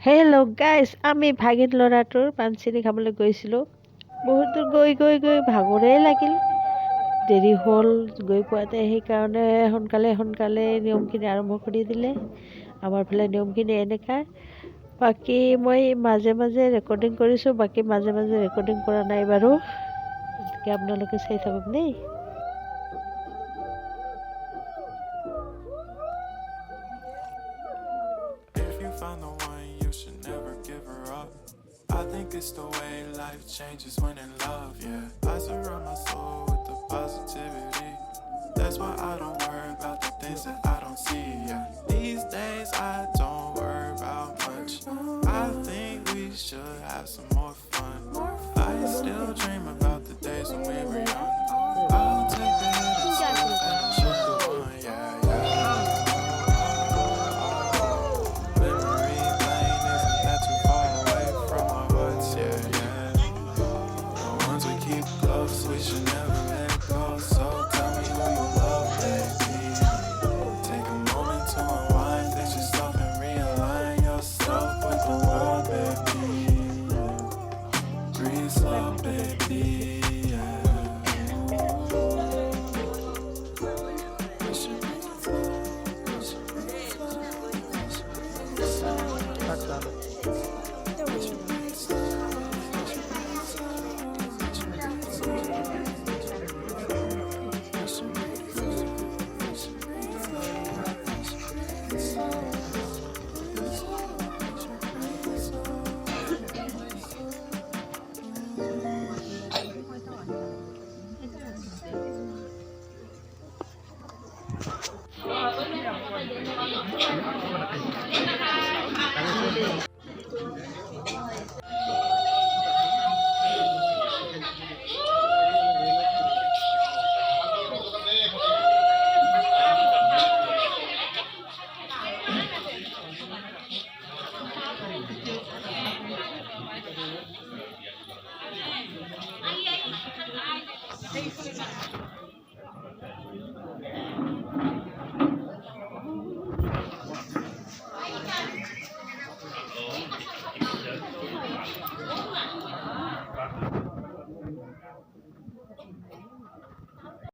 Hello' guys, আমি ভাগিন ল'ৰাটোৰ পাণচিনি খাবলৈ গৈছিলোঁ। বহুত দূৰ গৈ ভাগৰেই লাগিল। দেৰি হ'ল গৈ পোৱাতে, সেইকাৰণে সোনকালে নিয়মখিনি আৰম্ভ কৰি দিলে। আমাৰ ফালে নিয়মখিনি এনেকুৱা। বাকী মই মাজে মাজে ৰেকৰ্ডিং কৰিছোঁ, বাকী মাজে ৰেকৰ্ডিং কৰা নাই বাৰু। গতিকে আপোনালোকে চাই থাকক দেই। If you found the one, you should never give her up. I think it's the way life changes when in love, yeah. I surround my soul with the positivity. That's why I don't worry about the things that I don't see, yeah. These days I don't worry about much. I think we should have some more fun. I still dream about the days when we were young. I'll take the hit and still finish on, yeah, yeah. Memory lane isn't that too far away from our hearts, yeah, yeah. The ones we keep close, we should never let go. So tell me who you love, baby. Take a moment to unwind, fix yourself and realign yourself with the world, baby. Breathe slow, baby, yeah.